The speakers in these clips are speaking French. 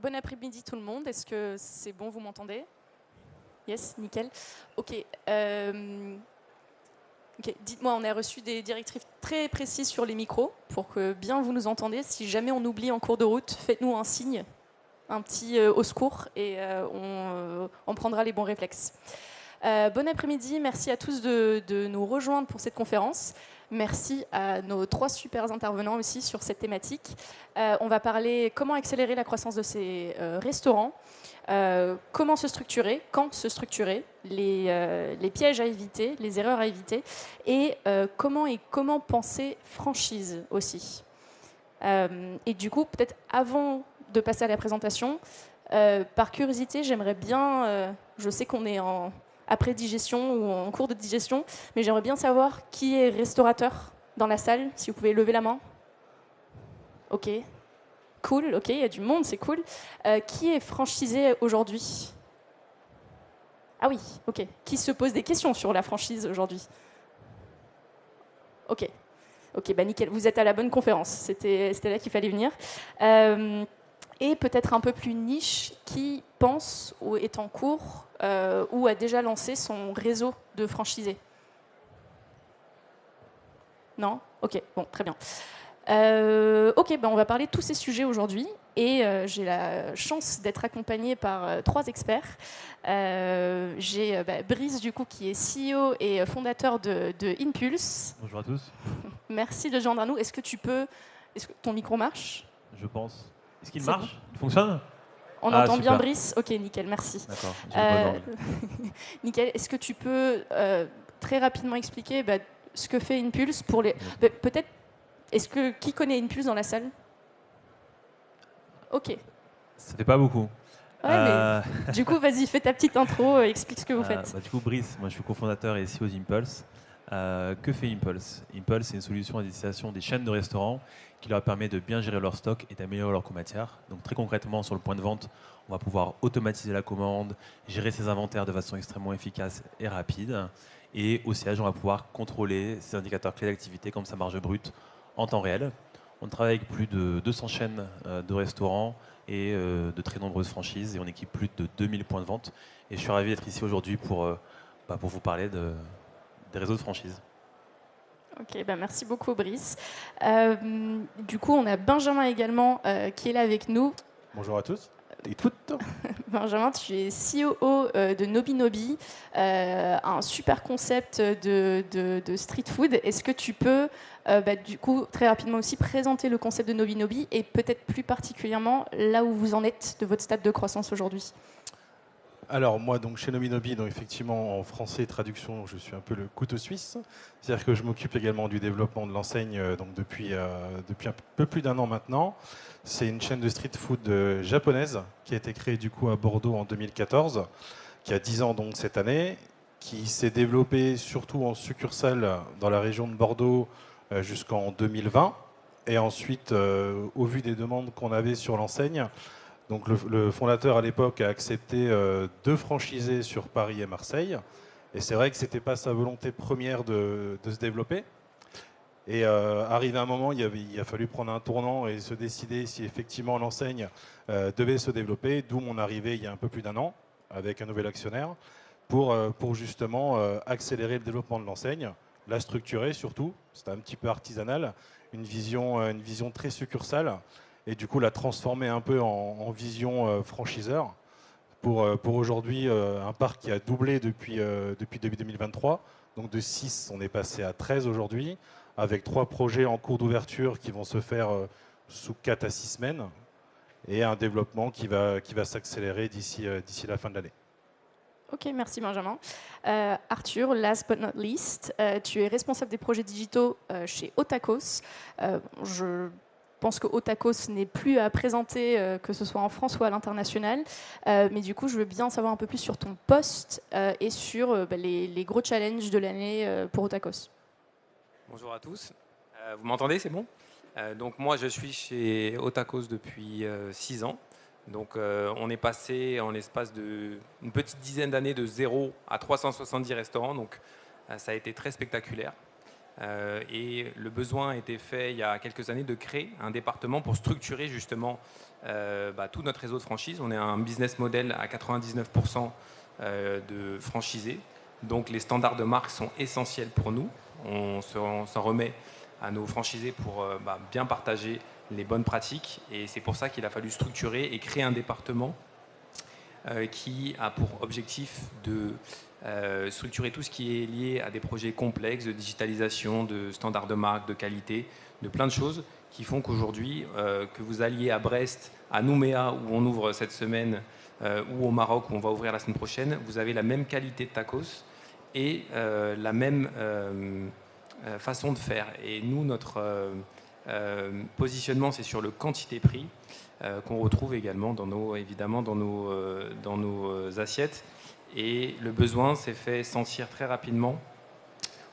Bon après-midi tout le monde. Est-ce que c'est bon, vous m'entendez? Yes, nickel. Ok. Ok, dites-moi, on a reçu des directives très précises sur les micros pour que bien vous nous entendez. Si jamais on oublie en cours de route, faites-nous un signe, un petit au secours et on prendra les bons réflexes. Bon après-midi, merci à tous de nous rejoindre pour cette conférence. Merci à nos 3 super intervenants aussi sur cette thématique. On va parler comment accélérer la croissance de ces restaurants, comment se structurer, quand se structurer, les pièges à éviter, les erreurs à éviter, et comment penser franchise aussi. Et du coup, peut-être avant de passer à la présentation, par curiosité, j'aimerais bien, je sais qu'on est après digestion ou en cours de digestion, mais j'aimerais bien savoir qui est restaurateur dans la salle, si vous pouvez lever la main. Ok, cool, ok, il y a du monde, c'est cool. Qui est franchisé aujourd'hui? Ah oui, ok. Qui se pose des questions sur la franchise aujourd'hui? Ok, ok, bah nickel, vous êtes à la bonne conférence, c'était là qu'il fallait venir. Et peut-être un peu plus niche, qui pense ou est en cours ou a déjà lancé son réseau de franchisés? Non? Ok, bon, très bien. Ok, ben on va parler de tous ces sujets aujourd'hui et j'ai la chance d'être accompagnée par 3 experts. J'ai Brice, du coup, qui est CEO et fondateur de Impulse. Bonjour à tous. Merci de joindre à nous. Est-ce que ton micro marche? Je pense. Est-ce qu'il C'est bon. marche? Il fonctionne? On Ah, entend bien super. Brice? Ok, nickel, merci. D'accord, j'ai le bon angle. Nickel. Est-ce que tu peux très rapidement expliquer ce que fait Impulse pour les... Peut-être, qui connaît Impulse dans la salle? Ok. Ça fait pas beaucoup. Ouais, mais du coup, vas-y, fais ta petite intro, explique ce que vous faites. Du coup, Brice, moi je suis cofondateur et CEO d'Impulse. Que fait Impulse? Impulse, c'est une solution à destination des chaînes de restaurants qui leur permet de bien gérer leur stock et d'améliorer leur coût matière. Donc très concrètement, sur le point de vente, on va pouvoir automatiser la commande, gérer ses inventaires de façon extrêmement efficace et rapide. Et au siège, on va pouvoir contrôler ses indicateurs clés d'activité comme sa marge brute en temps réel. On travaille avec plus de 200 chaînes de restaurants et de très nombreuses franchises et on équipe plus de 2000 points de vente. Et je suis ravi d'être ici aujourd'hui pour vous parler des réseaux de franchise. Ok, merci beaucoup Brice. Du coup, on a Benjamin également qui est là avec nous. Bonjour à tous et toutes. Benjamin, tu es COO de Nobinobi, un super concept de street food. Est-ce que tu peux, du coup, très rapidement aussi présenter le concept de Nobinobi et peut-être plus particulièrement là où vous en êtes de votre stade de croissance aujourd'hui? Alors moi, donc chez Nobinobi, donc effectivement en français traduction, je suis un peu le couteau suisse. C'est-à-dire que je m'occupe également du développement de l'enseigne donc depuis un peu plus d'1 an maintenant. C'est une chaîne de street food japonaise qui a été créée du coup à Bordeaux en 2014, qui a 10 ans donc cette année, qui s'est développée surtout en succursale dans la région de Bordeaux jusqu'en 2020. Et ensuite, au vu des demandes qu'on avait sur l'enseigne, donc le fondateur à l'époque a accepté 2 franchisés sur Paris et Marseille. Et c'est vrai que ce n'était pas sa volonté première de se développer. Et arrivé un moment, il a fallu prendre un tournant et se décider si effectivement l'enseigne devait se développer, d'où mon arrivée il y a un peu plus d'1 an avec un nouvel actionnaire pour justement accélérer le développement de l'enseigne, la structurer surtout, c'était un petit peu artisanal, une vision très succursale et du coup la transformer un peu en vision franchiseur pour aujourd'hui un parc qui a doublé depuis début 2023. Donc de 6, on est passé à 13 aujourd'hui, avec 3 projets en cours d'ouverture qui vont se faire sous 4 à 6 semaines, et un développement qui va s'accélérer d'ici la fin de l'année. Ok, merci Benjamin. Arthur, last but not least, tu es responsable des projets digitaux chez Otakos. Je pense que Otakos n'est plus à présenter, que ce soit en France ou à l'international. Mais du coup, je veux bien savoir un peu plus sur ton poste et sur les gros challenges de l'année pour Otakos. Bonjour à tous. Vous m'entendez, c'est bon? Donc moi, je suis chez Otakos depuis 6 ans. Donc on est passé en l'espace d'une petite dizaine d'années de 0 à 370 restaurants. Donc ça a été très spectaculaire. Et le besoin a été fait il y a quelques années de créer un département pour structurer justement tout notre réseau de franchise. On est un business model à 99% de franchisés. Donc les standards de marque sont essentiels pour nous. On s'en remet à nos franchisés pour bien partager les bonnes pratiques. Et c'est pour ça qu'il a fallu structurer et créer un département qui a pour objectif de structurer tout ce qui est lié à des projets complexes de digitalisation, de standards de marque, de qualité, de plein de choses qui font qu'aujourd'hui, que vous alliez à Brest, à Nouméa, où on ouvre cette semaine, ou au Maroc, où on va ouvrir la semaine prochaine, vous avez la même qualité de tacos et la même façon de faire. Et nous, notre positionnement, c'est sur le quantité-prix, qu'on retrouve également évidemment dans nos assiettes. Et le besoin s'est fait sentir très rapidement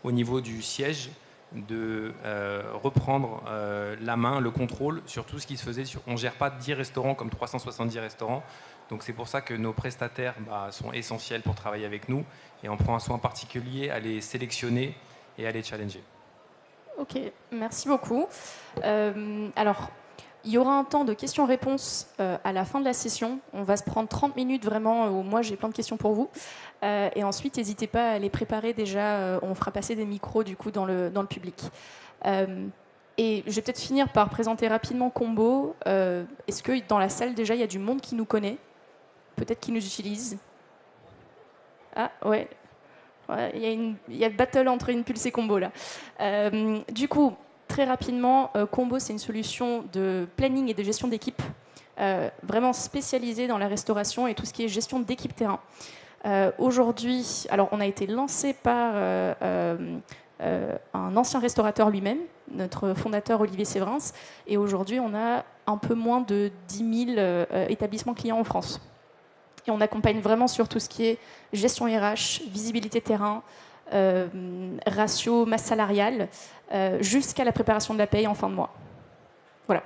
au niveau du siège de reprendre la main, le contrôle sur tout ce qui se faisait. On ne gère pas 10 restaurants comme 370 restaurants. Donc c'est pour ça que nos prestataires sont essentiels pour travailler avec nous. Et on prend un soin particulier à les sélectionner et à les challenger. Ok, merci beaucoup. Alors, il y aura un temps de questions-réponses à la fin de la session. On va se prendre 30 minutes vraiment où moi j'ai plein de questions pour vous. Et ensuite, n'hésitez pas à les préparer déjà. On fera passer des micros du coup dans le public. Et je vais peut-être finir par présenter rapidement Combo. Est-ce que dans la salle déjà il y a du monde qui nous connaît? Peut-être qui nous utilise? Ah ouais. Il y a battle entre Impulse et Combo là. Du coup, très rapidement, Combo, c'est une solution de planning et de gestion d'équipe, vraiment spécialisée dans la restauration et tout ce qui est gestion d'équipe terrain. Aujourd'hui, alors on a été lancé par un ancien restaurateur lui-même, notre fondateur Olivier Séverins, et aujourd'hui on a un peu moins de 10 000 établissements clients en France. Et on accompagne vraiment sur tout ce qui est gestion RH, visibilité terrain, ratio, masse salariale, jusqu'à la préparation de la paye en fin de mois. Voilà.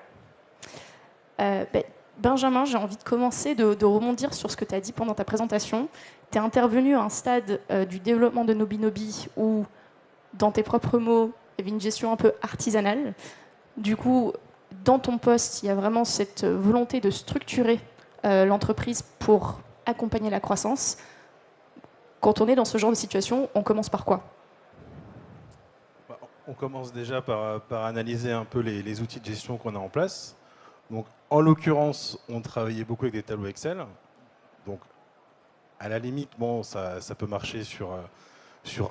Benjamin, j'ai envie de commencer de rebondir sur ce que tu as dit pendant ta présentation. Tu es intervenu à un stade du développement de Nobinobi où, dans tes propres mots, il y avait une gestion un peu artisanale. Du coup, dans ton poste, il y a vraiment cette volonté de structurer l'entreprise pour accompagner la croissance. Quand on est dans ce genre de situation, on commence par quoi? On commence déjà par analyser un peu les outils de gestion qu'on a en place. Donc, en l'occurrence, on travaillait beaucoup avec des tableaux Excel. Donc, à la limite, bon, ça peut marcher sur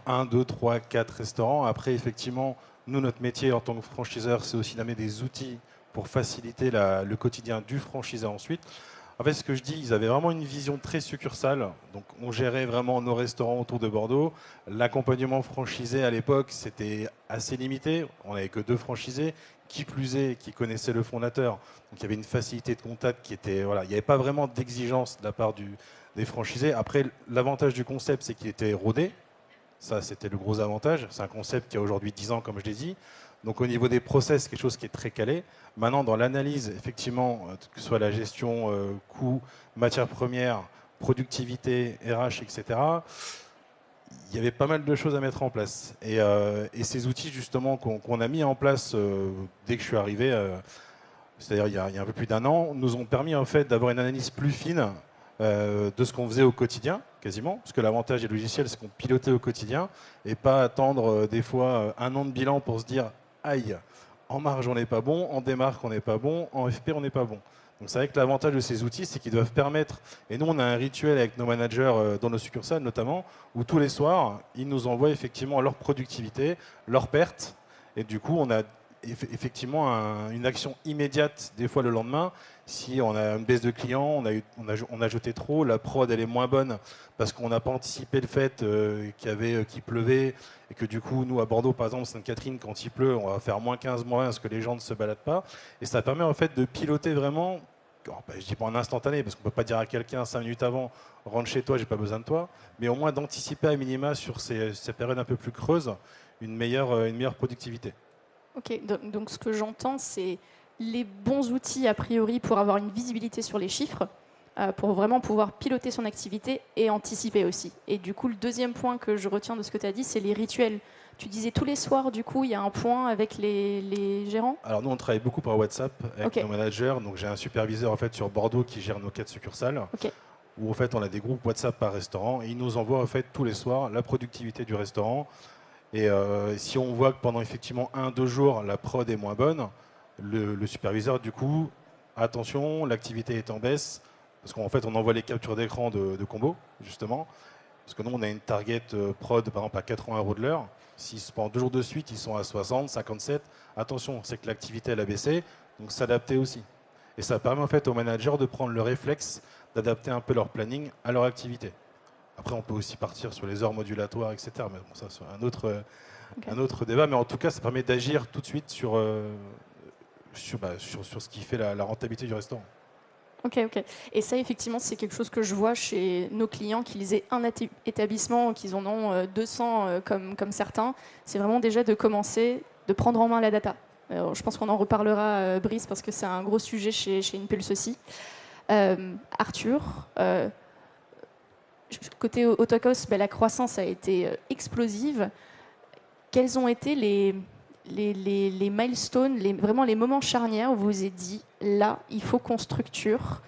1, 2, 3, 4 restaurants. Après, effectivement, nous, notre métier en tant que franchiseur, c'est aussi d'amener des outils pour faciliter le quotidien du franchiseur ensuite. En fait, ce que je dis, ils avaient vraiment une vision très succursale. Donc, on gérait vraiment nos restaurants autour de Bordeaux. L'accompagnement franchisé à l'époque, c'était assez limité. On n'avait que 2 franchisés, qui plus est, qui connaissaient le fondateur. Donc, il y avait une facilité de contact qui était... Voilà, il n'y avait pas vraiment d'exigence de la part des franchisés. Après, l'avantage du concept, c'est qu'il était rodé. Ça, c'était le gros avantage. C'est un concept qui a aujourd'hui 10 ans, comme je l'ai dit. Donc au niveau des process, quelque chose qui est très calé. Maintenant, dans l'analyse, effectivement, que ce soit la gestion coûts, matières premières, productivité, RH, etc., il y avait pas mal de choses à mettre en place. Et ces outils, justement, qu'on a mis en place dès que je suis arrivé, c'est-à-dire il y a un peu plus d'1 an, nous ont permis en fait d'avoir une analyse plus fine de ce qu'on faisait au quotidien, quasiment, parce que l'avantage des logiciels, c'est qu'on pilotait au quotidien et pas attendre des fois 1 an de bilan pour se dire aïe, en marge on n'est pas bon, en démarque on n'est pas bon, en FP on n'est pas bon. Donc c'est vrai que l'avantage de ces outils, c'est qu'ils doivent permettre, et nous on a un rituel avec nos managers dans nos succursales notamment, où tous les soirs, ils nous envoient effectivement leur productivité, leurs pertes, et du coup on a effectivement une action immédiate des fois le lendemain. Si on a une baisse de clients, on a jeté trop, la prod elle est moins bonne parce qu'on n'a pas anticipé le fait qu'il pleuvait et que du coup nous à Bordeaux par exemple Sainte-Catherine quand il pleut on va faire moins 15, moins 20 parce que les gens ne se baladent pas et ça permet en fait de piloter vraiment, je dis pas en instantané parce qu'on peut pas dire à quelqu'un 5 minutes avant rentre chez toi j'ai pas besoin de toi, mais au moins d'anticiper à minima sur ces périodes un peu plus creuses une meilleure productivité. Ok, donc ce que j'entends, c'est les bons outils a priori pour avoir une visibilité sur les chiffres, pour vraiment pouvoir piloter son activité et anticiper aussi. Et du coup, le deuxième point que je retiens de ce que tu as dit, c'est les rituels Tu disais tous les soirs, du coup, il y a un point avec les gérants? Alors nous, on travaille beaucoup par WhatsApp avec Ok. nos managers. Donc j'ai un superviseur en fait sur Bordeaux qui gère nos 4 succursales. Ok. Où en fait on a des groupes WhatsApp par restaurant et il nous envoie en fait tous les soirs la productivité du restaurant. Et si on voit que pendant effectivement 1-2 jours la prod est moins bonne, le superviseur du coup, attention, l'activité est en baisse, parce qu'en fait on envoie les captures d'écran de combo justement, parce que nous on a une target prod par exemple à 80 € de l'heure. Si pendant 2 jours de suite ils sont à 60, 57, attention, c'est que l'activité elle a baissé, donc s'adapter aussi. Et ça permet en fait aux managers de prendre le réflexe d'adapter un peu leur planning à leur activité. Après, on peut aussi partir sur les heures modulatoires, etc. Mais bon, ça, c'est un autre débat. Mais en tout cas, ça permet d'agir tout de suite sur ce qui fait la rentabilité du restaurant. Ok, ok. Et ça, effectivement, c'est quelque chose que je vois chez nos clients, qu'ils aient un établissement, qu'ils en ont 200 comme certains. C'est vraiment déjà de commencer, de prendre en main la data. Je pense qu'on en reparlera, Brice, parce que c'est un gros sujet chez Impulse aussi. Arthur, côté Autocos, la croissance a été explosive. Quels ont été les milestones, vraiment les moments charnières où vous vous êtes dit, là, il faut qu'on structure,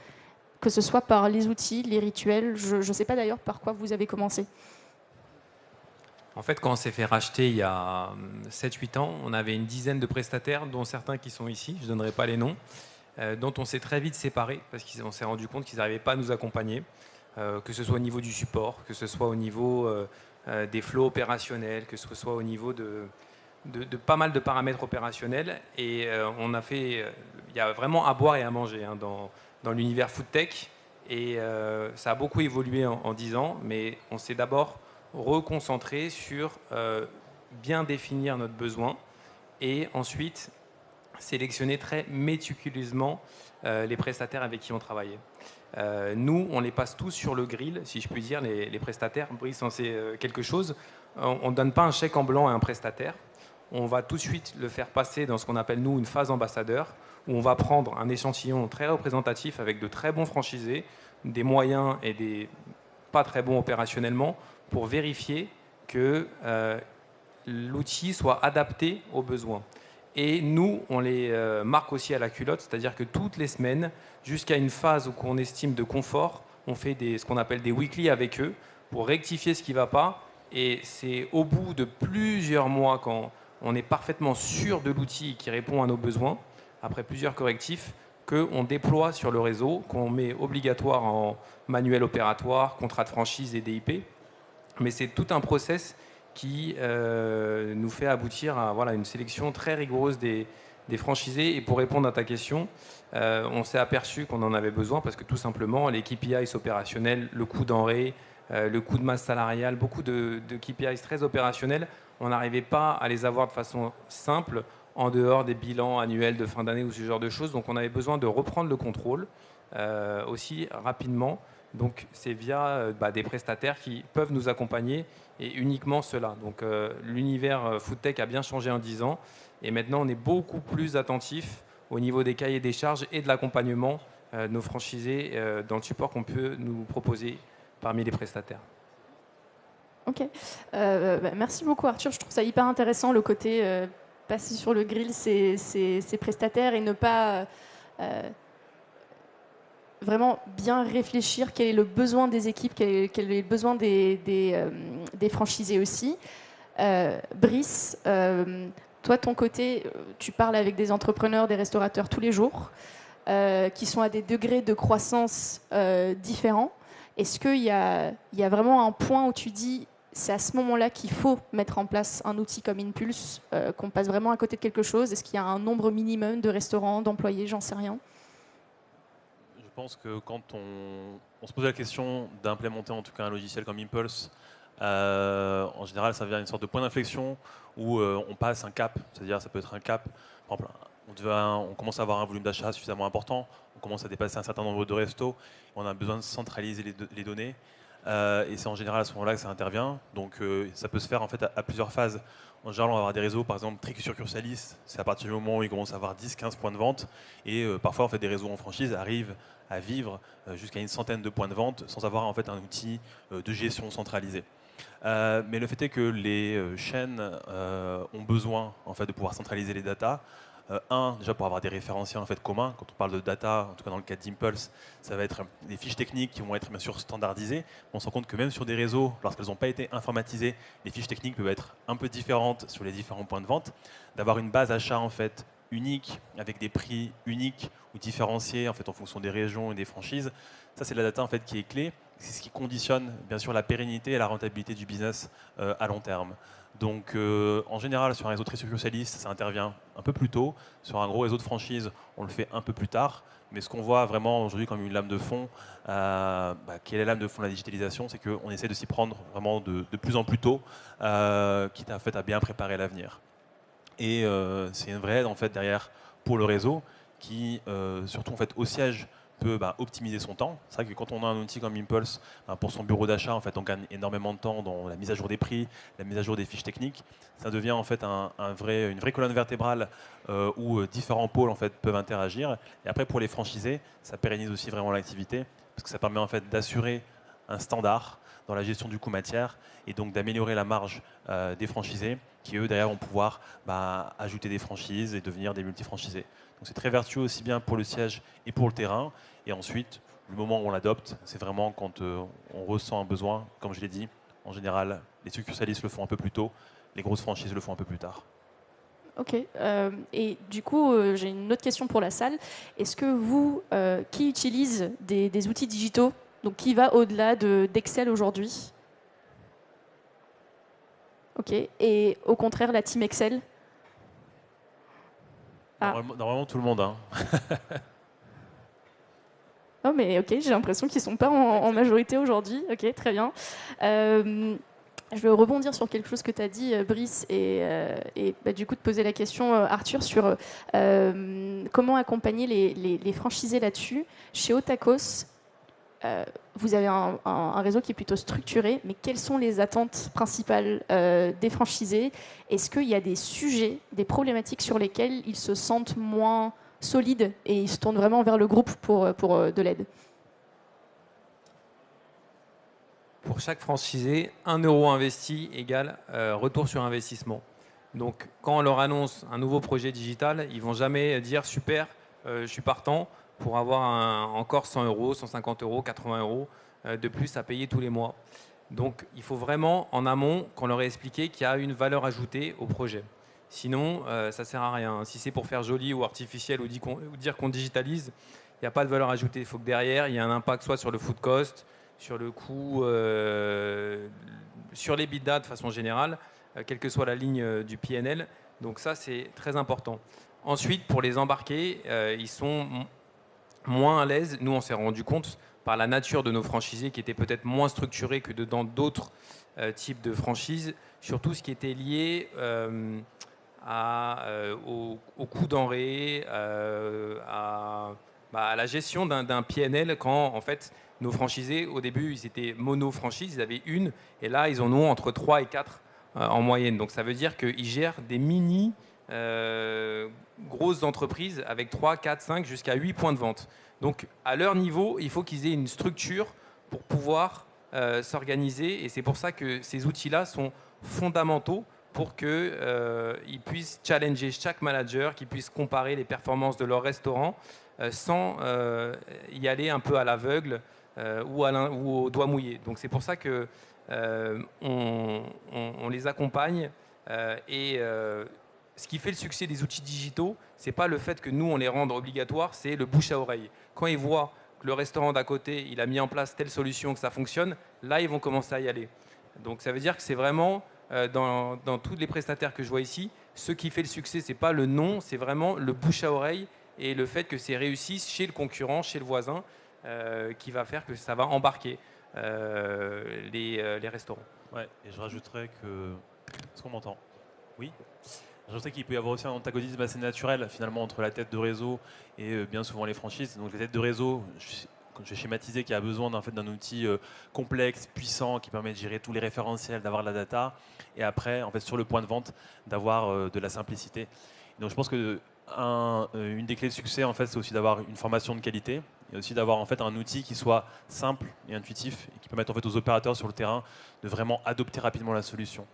que ce soit par les outils, les rituels, je ne sais pas d'ailleurs par quoi vous avez commencé. En fait, quand on s'est fait racheter il y a 7-8 ans, on avait une dizaine de prestataires, dont certains qui sont ici, je ne donnerai pas les noms, dont on s'est très vite séparés, parce qu'on s'est rendu compte qu'ils n'arrivaient pas à nous accompagner, que ce soit au niveau du support, que ce soit au niveau des flots opérationnels, que ce soit au niveau de pas mal de paramètres opérationnels. Et il y a vraiment à boire et à manger dans l'univers foodtech. Et ça a beaucoup évolué en 10 ans, mais on s'est d'abord reconcentré sur bien définir notre besoin et ensuite sélectionner très méticuleusement les prestataires avec qui on travaillait. Nous, on les passe tous sur le grill, si je puis dire, les prestataires. Brice en sait quelque chose. On ne donne pas un chèque en blanc à un prestataire. On va tout de suite le faire passer dans ce qu'on appelle, nous, une phase ambassadeur, où on va prendre un échantillon très représentatif avec de très bons franchisés, des moyens et des pas très bons opérationnellement, pour vérifier que l'outil soit adapté aux besoins. Et nous, on les marque aussi à la culotte, c'est-à-dire que toutes les semaines, jusqu'à une phase où on estime de confort, on fait ce qu'on appelle des weekly avec eux pour rectifier ce qui ne va pas. Et c'est au bout de plusieurs mois, quand on est parfaitement sûr de l'outil qui répond à nos besoins, après plusieurs correctifs, qu'on déploie sur le réseau, qu'on met obligatoire en manuel opératoire, contrat de franchise et DIP. Mais c'est tout un process qui nous fait aboutir à une sélection très rigoureuse des franchisés. Et pour répondre à ta question, on s'est aperçu qu'on en avait besoin parce que tout simplement, les KPIs opérationnels, le coût denrée, le coût de masse salariale, beaucoup de KPIs très opérationnels, on n'arrivait pas à les avoir de façon simple en dehors des bilans annuels de fin d'année ou ce genre de choses. Donc on avait besoin de reprendre le contrôle aussi rapidement. Donc c'est via des prestataires qui peuvent nous accompagner et uniquement cela. Donc l'univers foodtech a bien changé en 10 ans et maintenant on est beaucoup plus attentif au niveau des cahiers des charges et de l'accompagnement de nos franchisés dans le support qu'on peut nous proposer parmi les prestataires. Ok, merci beaucoup Arthur, je trouve ça hyper intéressant le côté passer sur le grill ces prestataires et ne pas vraiment bien réfléchir quel est le besoin des équipes, quel est le besoin des franchisés aussi. Brice, toi, ton côté, tu parles avec des entrepreneurs, des restaurateurs tous les jours, qui sont à des degrés de croissance différents. Est-ce qu'il y a vraiment un point où tu dis, c'est à ce moment-là qu'il faut mettre en place un outil comme Impulse, qu'on passe vraiment à côté de quelque chose? Est-ce qu'il y a un nombre minimum de restaurants, d'employés, j'en sais rien? Je pense que quand on se pose la question d'implémenter en tout cas un logiciel comme Impulse, en général, ça vient d'une sorte de point d'inflexion où on passe un cap, c'est-à-dire ça peut être un cap, par exemple, on commence à avoir un volume d'achat suffisamment important, on commence à dépasser un certain nombre de restos, on a besoin de centraliser les données, et c'est en général à ce moment-là que ça intervient. Donc ça peut se faire en fait à plusieurs phases. En général, on va avoir des réseaux, par exemple, Tricsucursalis, c'est à partir du moment où ils commencent à avoir 10-15 points de vente, et parfois en fait, des réseaux en franchise arrivent à vivre jusqu'à une centaine de points de vente sans avoir en fait un outil de gestion centralisé. Mais le fait est que les chaînes ont besoin en fait, de pouvoir centraliser les datas. Déjà pour avoir des référentiels en fait, communs. Quand on parle de data, en tout cas dans le cas d'Impulse, ça va être des fiches techniques qui vont être bien sûr standardisées. On se rend compte que même sur des réseaux, lorsqu'elles n'ont pas été informatisées, les fiches techniques peuvent être un peu différentes sur les différents points de vente. D'avoir une base achat en fait, unique, avec des prix uniques ou différenciés en, fait, en fonction des régions et des franchises, ça c'est la data en fait, qui est clé. C'est ce qui conditionne bien sûr la pérennité et la rentabilité du business à long terme. Donc en général sur un réseau très succursaliste, ça intervient un peu plus tôt. Sur un gros réseau de franchise, on le fait un peu plus tard. Mais ce qu'on voit vraiment aujourd'hui comme une lame de fond, qui est la lame de fond de la digitalisation, c'est qu'on essaie de s'y prendre vraiment de plus en plus tôt, quitte en fait, à bien préparer l'avenir. Et c'est une vraie aide en fait, derrière pour le réseau qui, surtout en fait, au siège, peut optimiser son temps. C'est vrai que quand on a un outil comme Impulse, pour son bureau d'achat, en fait, on gagne énormément de temps dans la mise à jour des prix, la mise à jour des fiches techniques. Ça devient en fait une vraie colonne vertébrale où différents pôles en fait, peuvent interagir. Et après, pour les franchisés, ça pérennise aussi vraiment l'activité parce que ça permet en fait, d'assurer un standard dans la gestion du coût matière et donc d'améliorer la marge des franchisés qui, eux, derrière, vont pouvoir ajouter des franchises et devenir des multifranchisés. Donc c'est très vertueux aussi bien pour le siège et pour le terrain. Et ensuite, le moment où on l'adopte, c'est vraiment quand on ressent un besoin. Comme je l'ai dit, en général, les succursalistes le font un peu plus tôt, les grosses franchises le font un peu plus tard. Ok. Et du coup, j'ai une autre question pour la salle. Est-ce que vous, qui utilise des outils digitaux, donc qui va au-delà d'Excel aujourd'hui? Ok. Et au contraire, la team Excel? Normalement, tout le monde. Hein. Oh, mais ok, j'ai l'impression qu'ils ne sont pas en majorité aujourd'hui. Ok, très bien. Je vais rebondir sur quelque chose que tu as dit, Brice, et du coup, te poser la question, Arthur, sur comment accompagner les franchisés là-dessus. Chez Otakos, vous avez un réseau qui est plutôt structuré, mais quelles sont les attentes principales des franchisés? Est-ce qu'il y a des sujets, des problématiques sur lesquelles ils se sentent moins solides et ils se tournent vraiment vers le groupe pour de l'aide? Pour chaque franchisé, 1 euro investi égale retour sur investissement. Donc, quand on leur annonce un nouveau projet digital, ils ne vont jamais dire super, je suis partant pour avoir encore 100 euros, 150 euros, 80 euros de plus à payer tous les mois. Donc, il faut vraiment, en amont, qu'on leur ait expliqué qu'il y a une valeur ajoutée au projet. Sinon, ça ne sert à rien. Si c'est pour faire joli ou artificiel ou dire qu'on digitalise, il n'y a pas de valeur ajoutée. Il faut que derrière, il y ait un impact soit sur le food cost, sur le coût, sur les bidas de façon générale, quelle que soit la ligne du PNL. Donc ça, c'est très important. Ensuite, pour les embarquer, ils sont moins à l'aise. Nous, on s'est rendu compte par la nature de nos franchisés qui étaient peut-être moins structurés que dans d'autres types de franchises, sur tout ce qui était lié au coût denrées, à la gestion d'un PNL quand, en fait, nos franchisés, au début, ils étaient mono-franchises, ils avaient une, et là, ils en ont entre 3 et 4 en moyenne. Donc, ça veut dire qu'ils gèrent des grosses entreprises avec 3, 4, 5, jusqu'à 8 points de vente. Donc, à leur niveau, il faut qu'ils aient une structure pour pouvoir s'organiser, et c'est pour ça que ces outils-là sont fondamentaux pour qu'ils puissent challenger chaque manager, qu'ils puissent comparer les performances de leur restaurant sans y aller un peu à l'aveugle ou au doigt mouillé. Donc c'est pour ça que on les accompagne et ce qui fait le succès des outils digitaux, c'est pas le fait que nous on les rende obligatoires, c'est le bouche à oreille. Quand ils voient que le restaurant d'à côté il a mis en place telle solution que ça fonctionne, là ils vont commencer à y aller. Donc ça veut dire que c'est vraiment dans tous les prestataires que je vois ici, ce qui fait le succès, c'est pas le nom, c'est vraiment le bouche à oreille et le fait que c'est réussi chez le concurrent, chez le voisin, qui va faire que ça va embarquer les restaurants. Ouais, et je rajouterais que... Est-ce qu'on m'entend? Oui. Je rajouterais qu'il peut y avoir aussi un antagonisme assez naturel finalement entre la tête de réseau et bien souvent les franchises. Donc les têtes de réseau, je vais schématiser, qui a besoin d'un outil complexe, puissant, qui permet de gérer tous les référentiels, d'avoir de la data, et après, en fait, sur le point de vente, d'avoir de la simplicité. Donc je pense que une des clés de succès, en fait, c'est aussi d'avoir une formation de qualité. et aussi d'avoir en fait un outil qui soit simple et intuitif et qui permette en fait aux opérateurs sur le terrain de vraiment adopter rapidement la solution.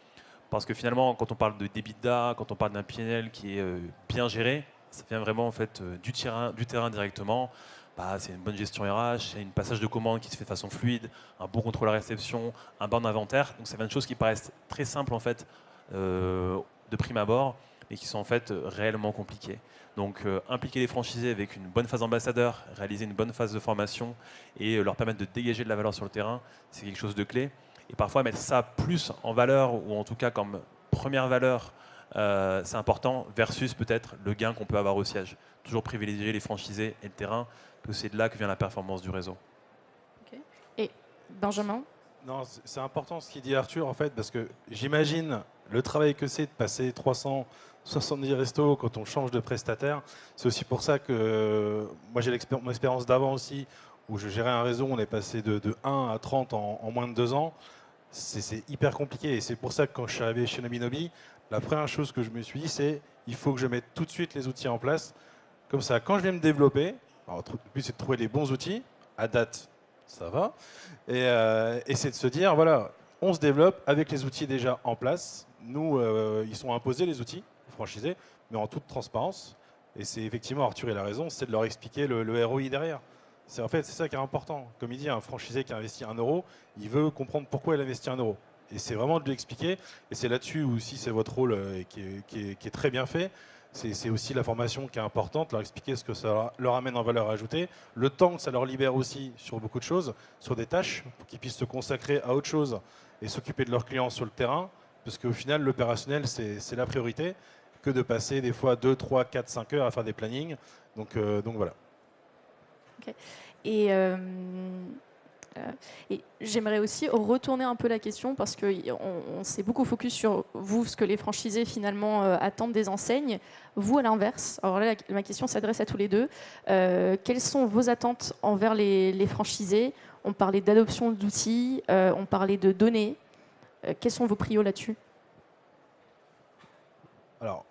Parce que finalement, quand on parle de d'EBITDA, quand on parle d'un PNL qui est bien géré, ça vient vraiment en fait du terrain directement. Bah, c'est une bonne gestion RH, c'est une passage de commande qui se fait de façon fluide, un bon contrôle à réception, un bon inventaire. Donc, c'est plein de choses qui paraissent très simples en fait de prime abord, mais qui sont en fait réellement compliquées. Donc, impliquer les franchisés avec une bonne phase ambassadeur, réaliser une bonne phase de formation et leur permettre de dégager de la valeur sur le terrain, c'est quelque chose de clé. Et parfois mettre ça plus en valeur, ou en tout cas comme première valeur, c'est important, versus peut-être le gain qu'on peut avoir au siège. Toujours privilégier les franchisés et le terrain, parce que c'est de là que vient la performance du réseau. Okay. Et Benjamin? Non, c'est important ce qu'il dit Arthur, en fait, parce que j'imagine le travail que c'est de passer 370 restos quand on change de prestataire. C'est aussi pour ça que moi j'ai mon expérience d'avant aussi, où je gérais un réseau, on est passé de 1 à 30 en moins de 2 ans. C'est hyper compliqué, et c'est pour ça que quand je suis arrivé chez Nominobi, la première chose que je me suis dit, c'est il faut que je mette tout de suite les outils en place. Comme ça, quand je vais me développer, alors, le but c'est de trouver les bons outils. À date, ça va. Et c'est de se dire, voilà, on se développe avec les outils déjà en place. Nous, ils sont imposés les outils, franchisés, mais en toute transparence. Et c'est effectivement, Arthur il a raison, c'est de leur expliquer le ROI derrière. En fait, c'est ça qui est important. Comme il dit, un franchisé qui investit 1 euro, il veut comprendre pourquoi il investit 1 euro. Et c'est vraiment de lui expliquer. Et c'est là-dessus aussi, c'est votre rôle qui est très bien fait. C'est aussi la formation qui est importante, leur expliquer ce que ça leur amène en valeur ajoutée, le temps que ça leur libère aussi sur beaucoup de choses, sur des tâches, pour qu'ils puissent se consacrer à autre chose et s'occuper de leurs clients sur le terrain. Parce qu'au final, l'opérationnel, c'est la priorité, que de passer des fois 2, 3, 4, 5 heures à faire des plannings. Donc voilà. Okay. Et j'aimerais aussi retourner un peu la question parce qu'on s'est beaucoup focus sur vous, ce que les franchisés finalement attendent des enseignes. Vous, à l'inverse, alors là, ma question s'adresse à tous les deux. Quelles sont vos attentes envers les franchisés? On parlait d'adoption d'outils, on parlait de données. Quels sont vos prios là-dessus? Alors,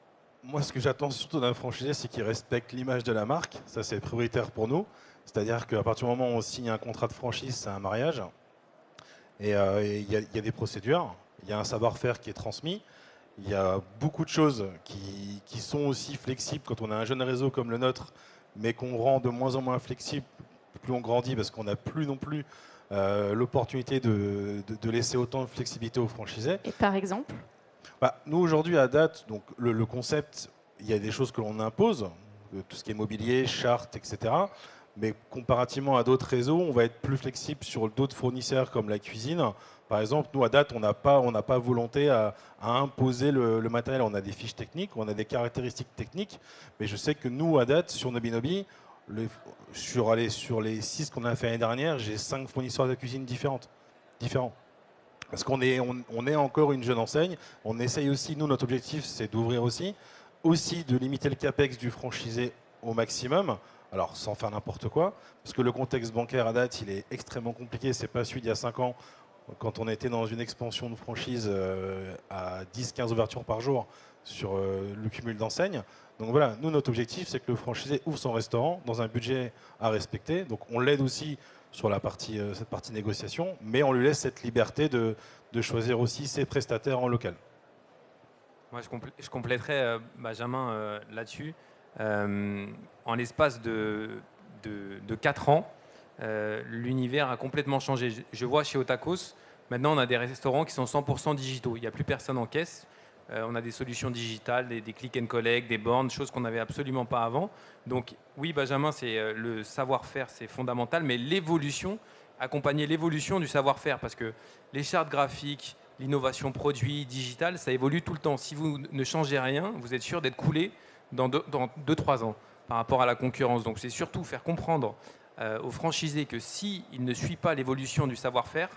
moi, ce que j'attends surtout d'un franchisé, c'est qu'il respecte l'image de la marque. Ça, c'est prioritaire pour nous. C'est-à-dire qu'à partir du moment où on signe un contrat de franchise, c'est un mariage. Et il y a des procédures, il y a un savoir-faire qui est transmis. Il y a beaucoup de choses qui sont aussi flexibles quand on a un jeune réseau comme le nôtre, mais qu'on rend de moins en moins flexible plus on grandit, parce qu'on n'a plus non plus l'opportunité de laisser autant de flexibilité aux franchisés. Et par exemple Nous, aujourd'hui, à date, donc, le concept, il y a des choses que l'on impose, tout ce qui est mobilier, charte, etc. Mais comparativement à d'autres réseaux, on va être plus flexible sur d'autres fournisseurs comme la cuisine. Par exemple, nous, à date, on n'a pas volonté à imposer le matériel. On a des fiches techniques, on a des caractéristiques techniques. Mais je sais que nous, à date, sur Nominobi, sur les 6 qu'on a fait l'année dernière, j'ai 5 fournisseurs de cuisine différents. Parce qu'on est encore une jeune enseigne. On essaye aussi, nous, notre objectif, c'est d'ouvrir aussi de limiter le capex du franchisé au maximum. Alors, sans faire n'importe quoi, parce que le contexte bancaire à date, il est extrêmement compliqué. C'est pas celui d'il y a 5 ans, quand on était dans une expansion de franchise à 10-15 ouvertures par jour sur le cumul d'enseignes. Donc voilà, nous, notre objectif, c'est que le franchisé ouvre son restaurant dans un budget à respecter. Donc on l'aide aussi sur cette partie négociation, mais on lui laisse cette liberté de choisir aussi ses prestataires en local. Moi, je compléterais Benjamin là-dessus. En l'espace de 4 ans, l'univers a complètement changé. Je vois chez Otakos, maintenant on a des restaurants qui sont 100% digitaux. Il n'y a plus personne en caisse. On a des solutions digitales, des click and collect, des bornes, choses qu'on n'avait absolument pas avant. Donc oui, Benjamin, c'est le savoir-faire, c'est fondamental, mais accompagner l'évolution du savoir-faire, parce que les chartes graphiques, l'innovation produit, digitale, ça évolue tout le temps. Si vous ne changez rien, vous êtes sûr d'être coulé dans 2-3 ans par rapport à la concurrence. Donc c'est surtout faire comprendre aux franchisés que s'il ne suit pas l'évolution du savoir-faire,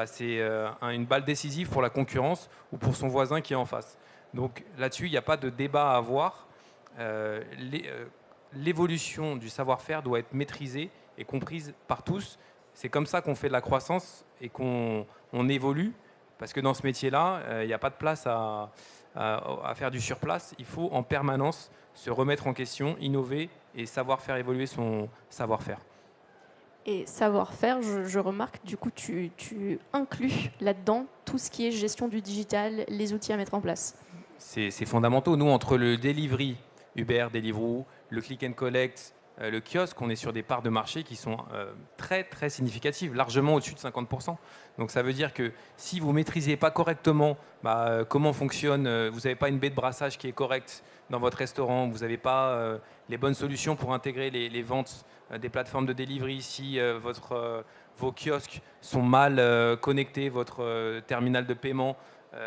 c'est une balle décisive pour la concurrence ou pour son voisin qui est en face. Donc là-dessus, il n'y a pas de débat à avoir. L'évolution du savoir-faire doit être maîtrisée et comprise par tous. C'est comme ça qu'on fait de la croissance et qu'on évolue, parce que dans ce métier-là, il n'y a pas de place à faire du surplace. Il faut en permanence se remettre en question, innover et savoir faire évoluer son savoir-faire. Et savoir-faire, je remarque, du coup, tu inclus là-dedans tout ce qui est gestion du digital, les outils à mettre en place. C'est fondamentaux. Nous, entre le delivery, Uber, Deliveroo, le click and collect, le kiosque, on est sur des parts de marché qui sont très très significatives, largement au-dessus de 50%. Donc ça veut dire que si vous ne maîtrisez pas correctement comment fonctionne, vous n'avez pas une baie de brassage qui est correcte dans votre restaurant, vous n'avez pas les bonnes solutions pour intégrer les ventes des plateformes de delivery, si vos kiosques sont mal connectés, votre terminal de paiement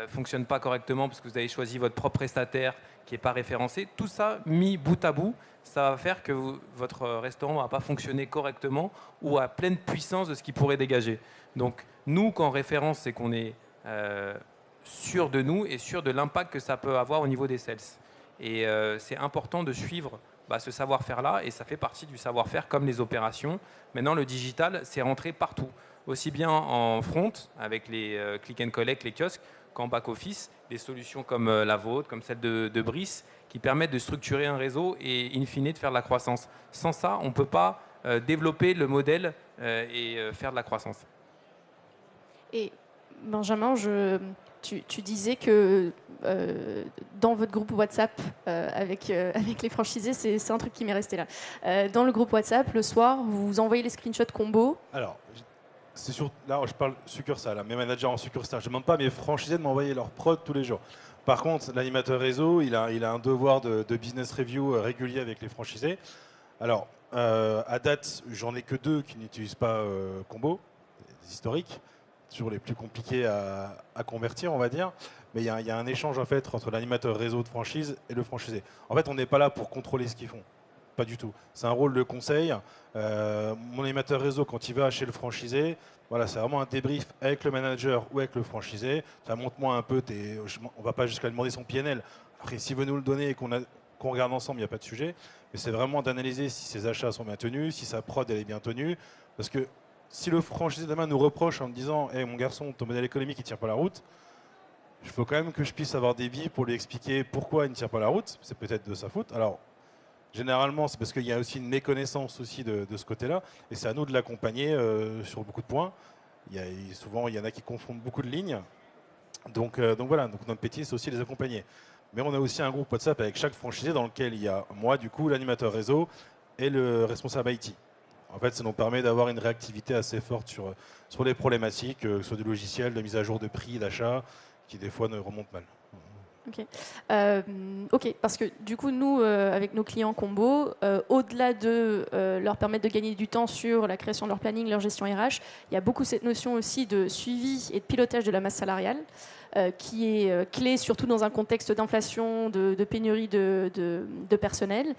fonctionne pas correctement parce que vous avez choisi votre propre prestataire qui n'est pas référencé, tout ça mis bout à bout, ça va faire que votre restaurant ne va pas fonctionner correctement ou à pleine puissance de ce qu'il pourrait dégager. Donc nous, quand on référence, c'est qu'on est sûr de nous et sûr de l'impact que ça peut avoir au niveau des sales. Et c'est important de suivre ce savoir-faire-là, et ça fait partie du savoir-faire comme les opérations. Maintenant, le digital, c'est rentré partout, aussi bien en front, avec les click and collect, les kiosques, qu'en back-office, des solutions comme la vôtre, comme celle de Brice, qui permettent de structurer un réseau et, in fine, de faire de la croissance. Sans ça, on ne peut pas développer le modèle et faire de la croissance. Et Benjamin, tu disais que dans votre groupe WhatsApp avec les franchisés, c'est un truc qui m'est resté là. Dans le groupe WhatsApp, le soir, vous envoyez les screenshots combo. Alors, là, je parle succursale, mes managers en succursale. Je ne demande pas à mes franchisés de m'envoyer leur prod tous les jours. Par contre, l'animateur réseau, il a un devoir de business review régulier avec les franchisés. Alors, à date, j'en ai que 2 qui n'utilisent pas Combo, des historiques, toujours les plus compliqués à convertir, on va dire. Mais il y a un échange en fait entre l'animateur réseau de franchise et le franchisé. En fait, on n'est pas là pour contrôler ce qu'ils font. Pas du tout. C'est un rôle de conseil. Mon animateur réseau, quand il va chez le franchisé, voilà, c'est vraiment un débrief avec le manager ou avec le franchisé. Ça montre-moi un peu, on ne va pas jusqu'à demander son PNL. Après, s'il veut nous le donner et qu'on regarde ensemble, il n'y a pas de sujet. Mais c'est vraiment d'analyser si ses achats sont bien tenus, si sa prod elle est bien tenue. Parce que si le franchisé demain nous reproche en me disant hey, mon garçon, ton modèle économique ne tient pas la route, il faut quand même que je puisse avoir des billes pour lui expliquer pourquoi il ne tient pas la route. C'est peut-être de sa faute. Alors, généralement, c'est parce qu'il y a aussi une méconnaissance aussi de ce côté-là. Et c'est à nous de l'accompagner sur beaucoup de points. Souvent, il y en a qui confondent beaucoup de lignes. Donc voilà, donc notre métier, c'est aussi les accompagner. Mais on a aussi un groupe WhatsApp avec chaque franchisé dans lequel il y a moi, du coup, l'animateur réseau et le responsable IT. En fait, ça nous permet d'avoir une réactivité assez forte sur les problématiques, que ce soit du logiciel, de mise à jour de prix, d'achat, qui des fois ne remontent mal. Ok, parce que du coup, nous, avec nos clients combo, au-delà de leur permettre de gagner du temps sur la création de leur planning, leur gestion RH, il y a beaucoup cette notion aussi de suivi et de pilotage de la masse salariale, qui est clé surtout dans un contexte d'inflation, de pénurie de personnel.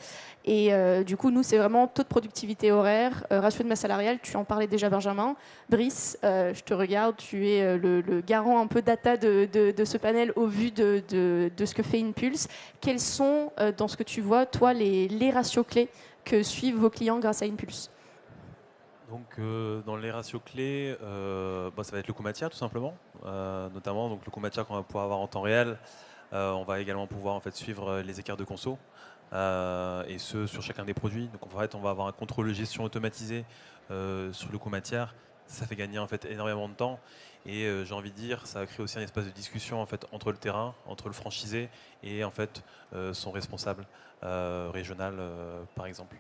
Et du coup, nous, c'est vraiment taux de productivité horaire, ratio de masse salariale. Tu en parlais déjà, Benjamin. Brice, je te regarde, tu es le garant un peu data de ce panel au vu de ce que fait Impulse. Quels sont, dans ce que tu vois, toi, les ratios clés que suivent vos clients grâce à Impulse? Donc, dans les ratios clés, ça va être le coût matière tout simplement, notamment donc, le coût matière qu'on va pouvoir avoir en temps réel. On va également pouvoir en fait, suivre les écarts de conso, et ce sur chacun des produits. Donc en fait, on va avoir un contrôle de gestion automatisé sur le coût matière. Ça fait gagner en fait, énormément de temps. Et j'ai envie de dire, ça va créer aussi un espace de discussion en fait, entre le terrain, entre le franchisé et en fait, son responsable régional, par exemple.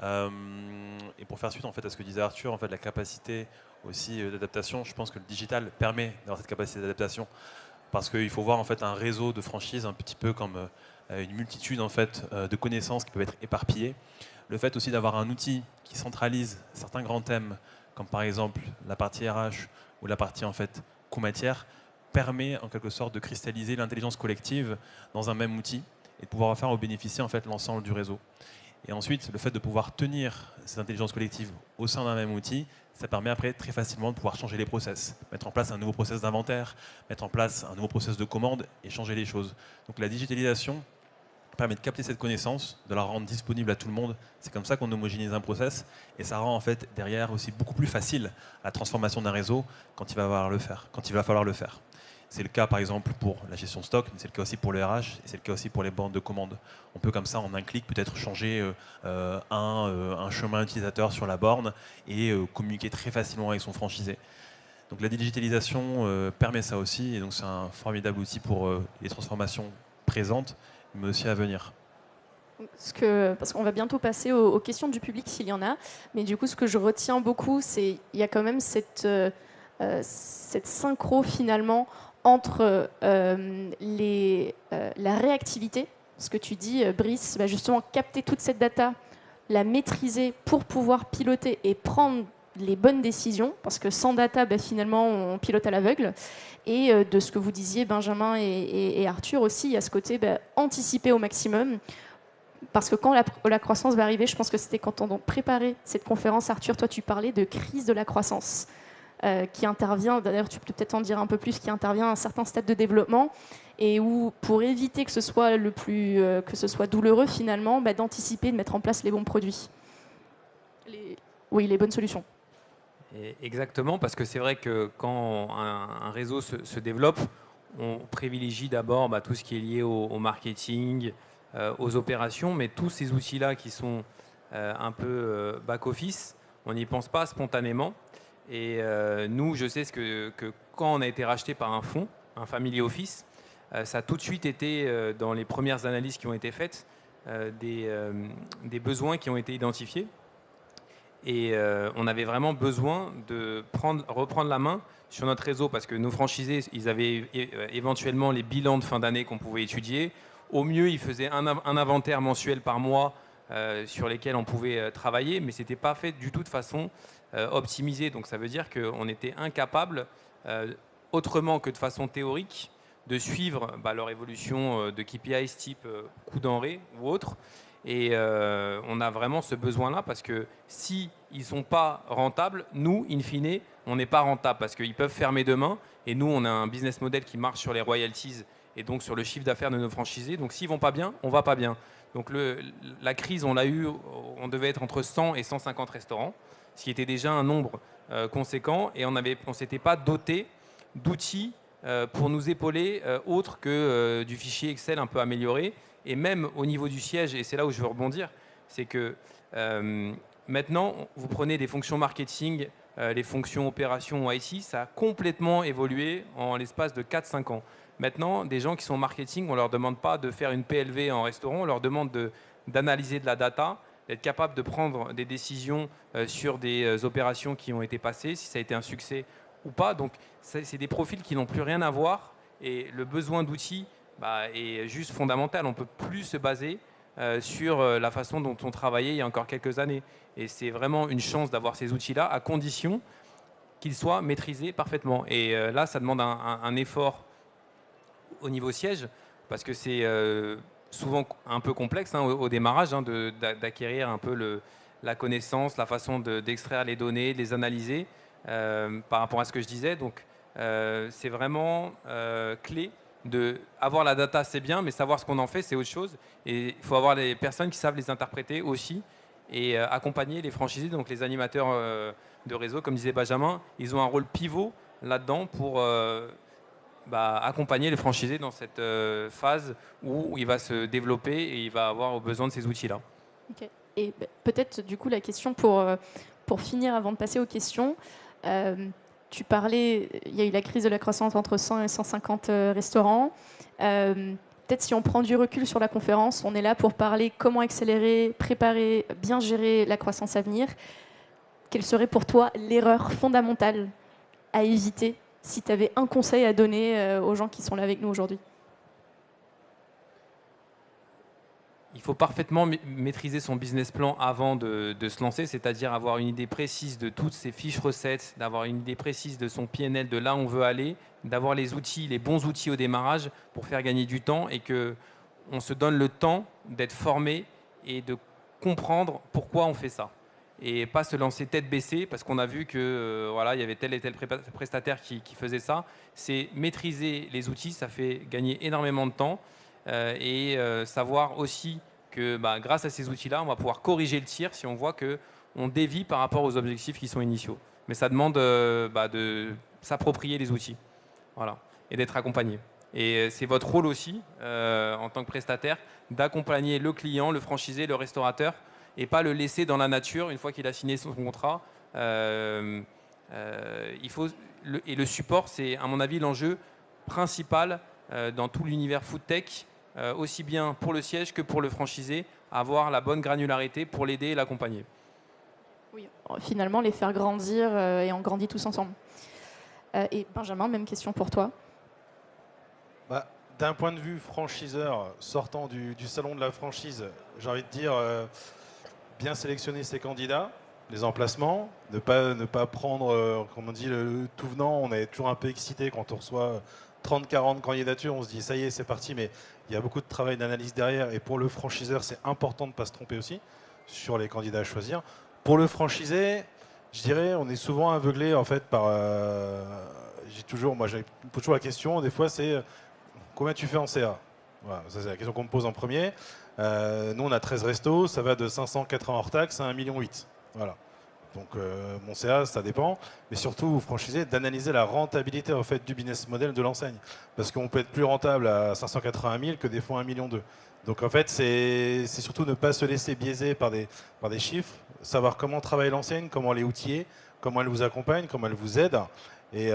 Et pour faire suite en fait, à ce que disait Arthur, en fait, la capacité aussi d'adaptation, je pense que le digital permet d'avoir cette capacité d'adaptation parce qu'il faut voir en fait, un réseau de franchises un petit peu comme une multitude en fait, de connaissances qui peuvent être éparpillées. Le fait aussi d'avoir un outil qui centralise certains grands thèmes, comme par exemple la partie RH ou la partie en fait, coût matière, permet en quelque sorte de cristalliser l'intelligence collective dans un même outil et de pouvoir faire bénéficier en fait, l'ensemble du réseau. Et ensuite, le fait de pouvoir tenir cette intelligence collective au sein d'un même outil, ça permet après très facilement de pouvoir changer les process, mettre en place un nouveau process d'inventaire, mettre en place un nouveau process de commande et changer les choses. Donc la digitalisation permet de capter cette connaissance, de la rendre disponible à tout le monde. C'est comme ça qu'on homogénise un process et ça rend en fait derrière aussi beaucoup plus facile la transformation d'un réseau quand il va falloir le faire. C'est le cas par exemple pour la gestion stock, mais c'est le cas aussi pour le RH et c'est le cas aussi pour les bandes de commandes. On peut comme ça en un clic peut-être changer un chemin utilisateur sur la borne et communiquer très facilement avec son franchisé. Donc la digitalisation permet ça aussi et donc c'est un formidable outil pour les transformations présentes mais aussi à venir. Parce qu'on va bientôt passer aux questions du public s'il y en a, mais du coup ce que je retiens beaucoup c'est il y a quand même cette synchro finalement entre la réactivité, ce que tu dis Brice, justement capter toute cette data, la maîtriser pour pouvoir piloter et prendre les bonnes décisions, parce que sans data, finalement, on pilote à l'aveugle. Et de ce que vous disiez, Benjamin et Arthur aussi, il y a ce côté anticiper au maximum. Parce que quand la croissance va arriver, je pense que c'était quand on préparait cette conférence, Arthur, toi tu parlais de crise de la croissance qui intervient, d'ailleurs tu peux peut-être en dire un peu plus, qui intervient à un certain stade de développement et où pour éviter que ce soit que ce soit douloureux finalement, d'anticiper, de mettre en place les bons produits. Les bonnes solutions. Exactement, parce que c'est vrai que quand un réseau se développe, on privilégie d'abord tout ce qui est lié au marketing, aux opérations, mais tous ces outils-là qui sont un peu back-office, on n'y pense pas spontanément. Et nous, je sais que quand on a été racheté par un fonds, un family office, ça a tout de suite été, dans les premières analyses qui ont été faites, des besoins qui ont été identifiés. Et on avait vraiment besoin de reprendre la main sur notre réseau parce que nos franchisés, ils avaient éventuellement les bilans de fin d'année qu'on pouvait étudier. Au mieux, ils faisaient un inventaire mensuel par mois sur lesquels on pouvait travailler, mais ce n'était pas fait du tout de façon optimisée. Donc ça veut dire qu'on était incapable, autrement que de façon théorique, de suivre leur évolution de KPIs type coût denrée ou autre. Et on a vraiment ce besoin-là parce que si ils sont pas rentables, nous, in fine, on n'est pas rentable parce qu'ils peuvent fermer demain. Et nous, on a un business model qui marche sur les royalties et donc sur le chiffre d'affaires de nos franchisés. Donc s'ils vont pas bien, on va pas bien. Donc la crise, on l'a eu, on devait être entre 100 et 150 restaurants, ce qui était déjà un nombre conséquent. Et on s'était pas doté d'outils pour nous épauler autre que du fichier Excel un peu amélioré. Et même au niveau du siège, et c'est là où je veux rebondir, c'est que maintenant, vous prenez des fonctions marketing, les fonctions opérations ou IT, ça a complètement évolué en l'espace de 4-5 ans. Maintenant, des gens qui sont en marketing, on ne leur demande pas de faire une PLV en restaurant, on leur demande d'analyser de la data, d'être capable de prendre des décisions sur des opérations qui ont été passées, si ça a été un succès ou pas. Donc, c'est des profils qui n'ont plus rien à voir et le besoin d'outils est juste fondamental. On ne peut plus se baser sur la façon dont on travaillait il y a encore quelques années. Et c'est vraiment une chance d'avoir ces outils-là, à condition qu'ils soient maîtrisés parfaitement. Et là, ça demande un effort au niveau siège, parce que c'est souvent un peu complexe au démarrage d'acquérir un peu la connaissance, la façon d'extraire les données, de les analyser par rapport à ce que je disais. Donc, c'est vraiment clé. Avoir la data, c'est bien, mais savoir ce qu'on en fait, c'est autre chose. Et il faut avoir les personnes qui savent les interpréter aussi et accompagner les franchisés, donc les animateurs de réseau, comme disait Benjamin, ils ont un rôle pivot là-dedans pour accompagner les franchisés dans cette phase où il va se développer et il va avoir besoin de ces outils-là. Okay. Et peut-être du coup la question pour finir avant de passer aux questions. Tu parlais, il y a eu la crise de la croissance entre 100 et 150 restaurants. Peut-être si on prend du recul sur la conférence, on est là pour parler comment accélérer, préparer, bien gérer la croissance à venir. Quelle serait pour toi l'erreur fondamentale à éviter si tu avais un conseil à donner aux gens qui sont là avec nous aujourd'hui? Il faut parfaitement maîtriser son business plan avant de se lancer, c'est-à-dire avoir une idée précise de toutes ses fiches recettes, d'avoir une idée précise de son PNL, de là où on veut aller, d'avoir les outils, les bons outils au démarrage pour faire gagner du temps et qu'on se donne le temps d'être formé et de comprendre pourquoi on fait ça. Et pas se lancer tête baissée parce qu'on a vu que il y avait tel et tel prestataire qui faisait ça. C'est maîtriser les outils, ça fait gagner énormément de temps. Et savoir aussi que grâce à ces outils-là, on va pouvoir corriger le tir si on voit qu'on dévie par rapport aux objectifs qui sont initiaux. Mais ça demande de s'approprier les outils. Voilà. et d'être accompagné. Et c'est votre rôle aussi, en tant que prestataire, d'accompagner le client, le franchisé, le restaurateur, et pas le laisser dans la nature une fois qu'il a signé son contrat. Et le support, c'est à mon avis l'enjeu principal dans tout l'univers food tech, aussi bien pour le siège que pour le franchisé, avoir la bonne granularité pour l'aider et l'accompagner. Oui, finalement, les faire grandir et on grandit tous ensemble. Et Benjamin, même question pour toi. D'un point de vue franchiseur, sortant du salon de la franchise, j'ai envie de dire bien sélectionner ses candidats, les emplacements, ne pas prendre, comme on dit, le tout venant. On est toujours un peu excité quand on reçoit 30-40 candidatures, on se dit ça y est, c'est parti, mais il y a beaucoup de travail d'analyse derrière, et pour le franchiseur, c'est important de ne pas se tromper aussi sur les candidats à choisir. Pour le franchisé, je dirais, on est souvent aveuglé en fait par... j'ai toujours la question, des fois c'est combien tu fais en CA? Voilà, ça c'est la question qu'on me pose en premier. Nous on a 13 restos, ça va de 580 hors taxe à 1,8 million. Voilà. Donc mon CA, ça dépend, mais surtout vous franchisez d'analyser la rentabilité en fait du business model de l'enseigne, parce qu'on peut être plus rentable à 580 000 que des fois 1,2 million. Donc en fait c'est surtout ne pas se laisser biaiser par des chiffres, savoir comment travaille l'enseigne, comment elle est outillée, comment elle vous accompagne, comment elle vous aide, et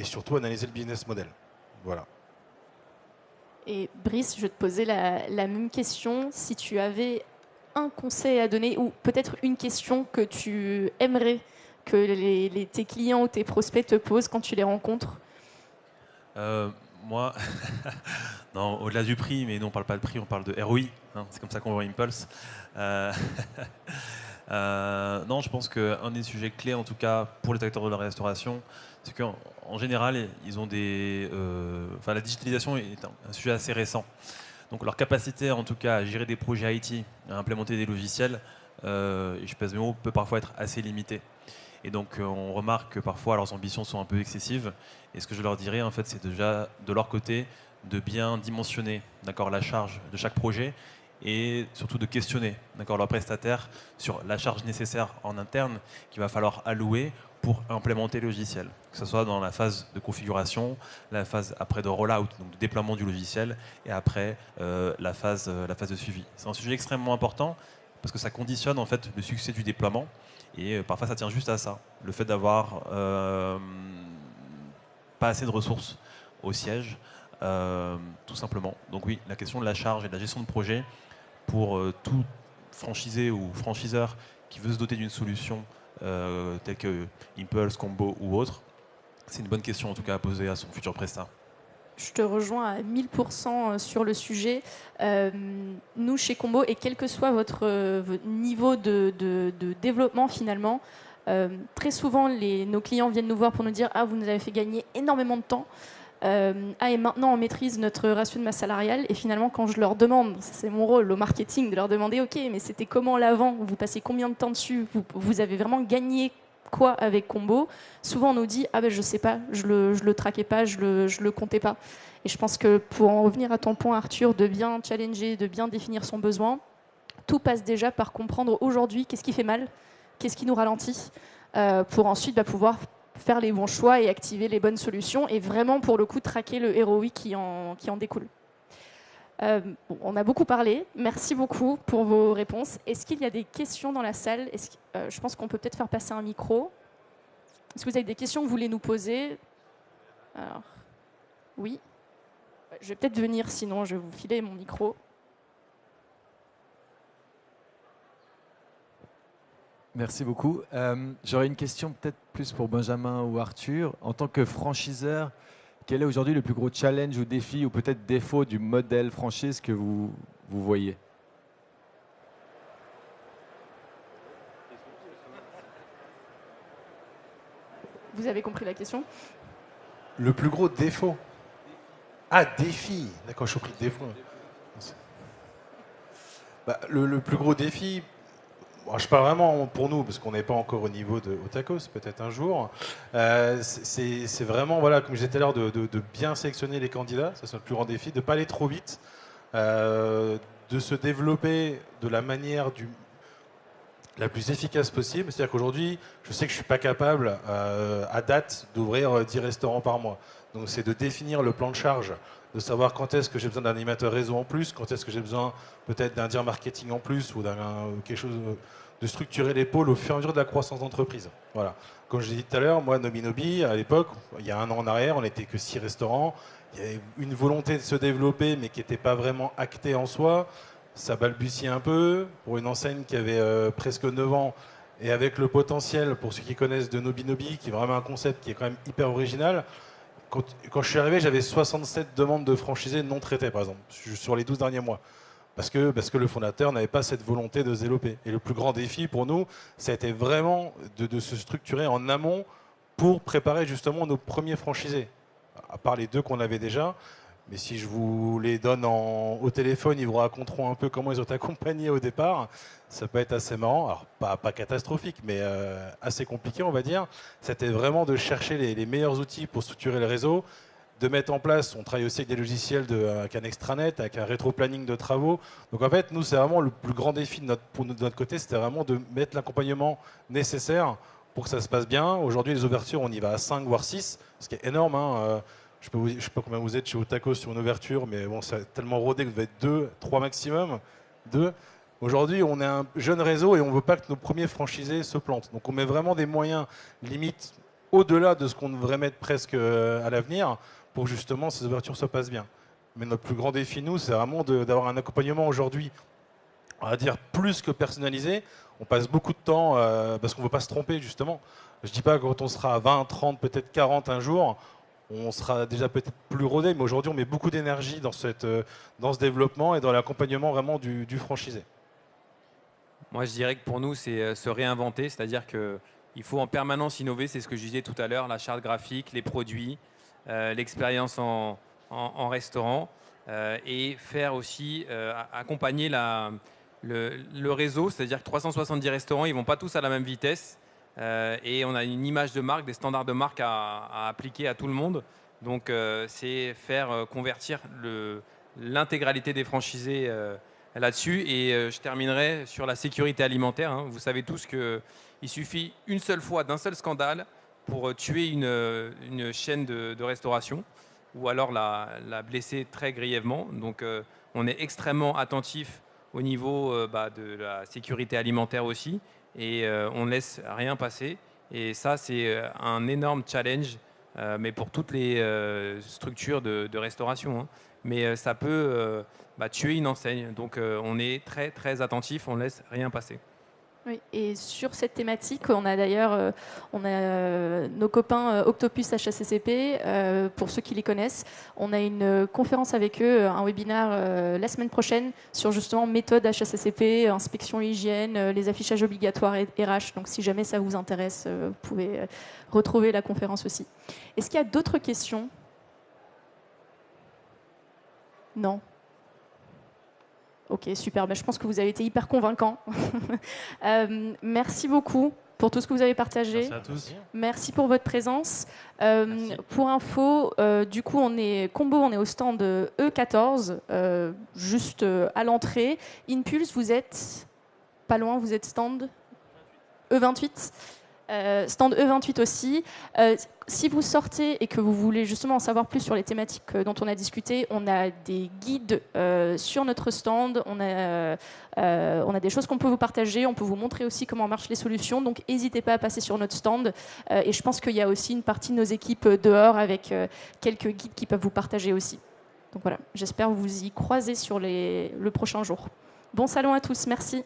surtout analyser le business model. Voilà. Et Brice, je te posais la même question. Si tu avais un conseil à donner, ou peut-être une question que tu aimerais que tes clients ou tes prospects te posent quand tu les rencontres. Moi, non, au-delà du prix, mais nous on parle pas de prix, on parle de ROI. Hein, c'est comme ça qu'on voit Impulse. Non, je pense qu'un des sujets clés, en tout cas pour les acteurs de la restauration, c'est qu'en général, ils ont la digitalisation est un sujet assez récent. Donc leur capacité, en tout cas, à gérer des projets IT, à implémenter des logiciels, je pèse mes mots, peut parfois être assez limitée. Et donc on remarque que parfois leurs ambitions sont un peu excessives. Et ce que je leur dirais, en fait, c'est déjà de leur côté de bien dimensionner, d'accord, la charge de chaque projet, et surtout de questionner, d'accord, leur prestataire sur la charge nécessaire en interne qu'il va falloir allouer pour implémenter le logiciel, que ce soit dans la phase de configuration, la phase après de rollout, donc de déploiement du logiciel, et après la phase de suivi. C'est un sujet extrêmement important parce que ça conditionne en fait le succès du déploiement, et parfois ça tient juste à ça, le fait d'avoir pas assez de ressources au siège, tout simplement. Donc oui, la question de la charge et de la gestion de projet pour tout franchisé ou franchiseur qui veut se doter d'une solution telle que Impulse, Combo ou autre, c'est une bonne question en tout cas à poser à son futur prestat. Je te rejoins à 1000% sur le sujet. Nous, chez Combo, et quel que soit votre niveau de développement finalement, très souvent, nos clients viennent nous voir pour nous dire « Ah, vous nous avez fait gagner énormément de temps. Et maintenant, on maîtrise notre ratio de masse salariale. » Et finalement, quand je leur demande, c'est mon rôle au marketing, de leur demander « Ok, mais c'était comment l'avant? Vous passez combien de temps dessus? Vous avez vraiment gagné quoi avec Combo ?» Souvent, on nous dit « Ah ben, je sais pas, je le traquais pas, je le comptais pas. » Et je pense que pour en revenir à ton point, Arthur, de bien challenger, de bien définir son besoin, tout passe déjà par comprendre aujourd'hui qu'est-ce qui fait mal, qu'est-ce qui nous ralentit, pour ensuite pouvoir faire les bons choix et activer les bonnes solutions et vraiment, pour le coup, traquer le ROI qui en découle. On a beaucoup parlé. Merci beaucoup pour vos réponses. Est-ce qu'il y a des questions dans la salle? Je pense qu'on peut peut-être faire passer un micro. Est-ce que vous avez des questions que vous voulez nous poser? Alors, oui. Je vais peut-être venir, sinon je vais vous filer mon micro. Merci beaucoup. J'aurais une question peut-être plus pour Benjamin ou Arthur. En tant que franchiseur, quel est aujourd'hui le plus gros challenge ou défi ou peut-être défaut du modèle franchise que vous voyez? Vous avez compris la question? Le plus gros défaut? Ah, défi. D'accord, je suis pris de défaut. Le plus gros défi, je parle vraiment pour nous, parce qu'on n'est pas encore au niveau de Otakos, peut-être un jour. C'est vraiment, voilà, comme je disais tout à l'heure, de bien sélectionner les candidats. Ça, c'est le plus grand défi, de ne pas aller trop vite, de se développer de la manière la plus efficace possible. C'est-à-dire qu'aujourd'hui, je sais que je ne suis pas capable, à date, d'ouvrir 10 restaurants par mois. Donc c'est de définir le plan de charge, de savoir quand est-ce que j'ai besoin d'un animateur réseau en plus, quand est-ce que j'ai besoin peut-être d'un dire marketing en plus ou d'un quelque chose de structurer les pôles au fur et à mesure de la croissance d'entreprise. Voilà. Comme je l'ai dit tout à l'heure, moi, Nominobi, à l'époque, il y a 1 an en arrière, on n'était que 6 restaurants. Il y avait une volonté de se développer, mais qui n'était pas vraiment actée en soi. Ça balbutiait un peu pour une enseigne qui avait presque 9 ans et avec le potentiel, pour ceux qui connaissent, de Nobinobi, qui est vraiment un concept qui est quand même hyper original. Quand je suis arrivé, j'avais 67 demandes de franchisés non traitées, par exemple, sur les 12 derniers mois. Parce que le fondateur n'avait pas cette volonté de se développer. Et le plus grand défi pour nous, ça a été vraiment de se structurer en amont pour préparer justement nos premiers franchisés. À part les 2 qu'on avait déjà. Mais si je vous les donne au téléphone, ils vous raconteront un peu comment ils ont accompagné au départ. Ça peut être assez marrant. Alors, pas catastrophique, mais assez compliqué, on va dire. C'était vraiment de chercher les meilleurs outils pour structurer le réseau, de mettre en place, on travaille aussi avec des logiciels avec un extranet, avec un rétro-planning de travaux. Donc en fait, nous, c'est vraiment le plus grand défi de notre côté, c'était vraiment de mettre l'accompagnement nécessaire pour que ça se passe bien. Aujourd'hui, les ouvertures, on y va à 5 voire 6, ce qui est énorme. Hein. Je ne sais pas combien vous êtes chez Otaco sur une ouverture, mais bon, c'est tellement rodé que vous devez être 2, 3 maximum. 2. Aujourd'hui, on est un jeune réseau et on ne veut pas que nos premiers franchisés se plantent. Donc on met vraiment des moyens limites au-delà de ce qu'on devrait mettre presque à l'avenir pour que justement ces ouvertures se passent bien. Mais notre plus grand défi, nous, c'est vraiment d'avoir un accompagnement aujourd'hui, on va dire plus que personnalisé. On passe beaucoup de temps parce qu'on ne veut pas se tromper, justement. Je ne dis pas que quand on sera à 20, 30, peut-être 40 un jour, on sera déjà peut-être plus rodé, mais aujourd'hui, on met beaucoup d'énergie dans ce développement et dans l'accompagnement vraiment du franchisé. Moi, je dirais que pour nous, c'est se réinventer, c'est-à-dire qu'il faut en permanence innover, c'est ce que je disais tout à l'heure, la charte graphique, les produits, l'expérience en restaurant et faire aussi accompagner le réseau, c'est-à-dire que 370 restaurants, ils ne vont pas tous à la même vitesse et on a une image de marque, des standards de marque à appliquer à tout le monde. Donc, c'est faire convertir l'intégralité des franchisés là-dessus. Et je terminerai sur la sécurité alimentaire. Hein. Vous savez tous qu'il suffit une seule fois d'un seul scandale pour tuer une chaîne de restauration ou alors la blesser très grièvement. Donc on est extrêmement attentif au niveau de la sécurité alimentaire aussi et on ne laisse rien passer. Et ça, c'est un énorme challenge, mais pour toutes les structures de restauration. Hein. Mais ça peut tuer une enseigne. Donc on est très très attentif, on ne laisse rien passer. Oui, et sur cette thématique, on a d'ailleurs nos copains Octopus HACCP, pour ceux qui les connaissent. On a une conférence avec eux, un webinaire la semaine prochaine sur justement méthode HACCP, inspection hygiène, les affichages obligatoires et RH. Donc si jamais ça vous intéresse, vous pouvez retrouver la conférence aussi. Est-ce qu'il y a d'autres questions ? Non ? Ok, super. Je pense que vous avez été hyper convaincant. Merci beaucoup pour tout ce que vous avez partagé. Merci à tous. Merci pour votre présence. Pour info, du coup, on est au stand E14, juste à l'entrée. Impulse, vous êtes pas loin, vous êtes stand E28. Stand E28 aussi. Si vous sortez et que vous voulez justement en savoir plus sur les thématiques dont on a discuté, on a des guides sur notre stand, on a des choses qu'on peut vous partager, on peut vous montrer aussi comment marchent les solutions, donc n'hésitez pas à passer sur notre stand. Et je pense qu'il y a aussi une partie de nos équipes dehors avec quelques guides qui peuvent vous partager aussi. Donc voilà, j'espère vous y croiser sur le prochain jour. Bon salon à tous, merci.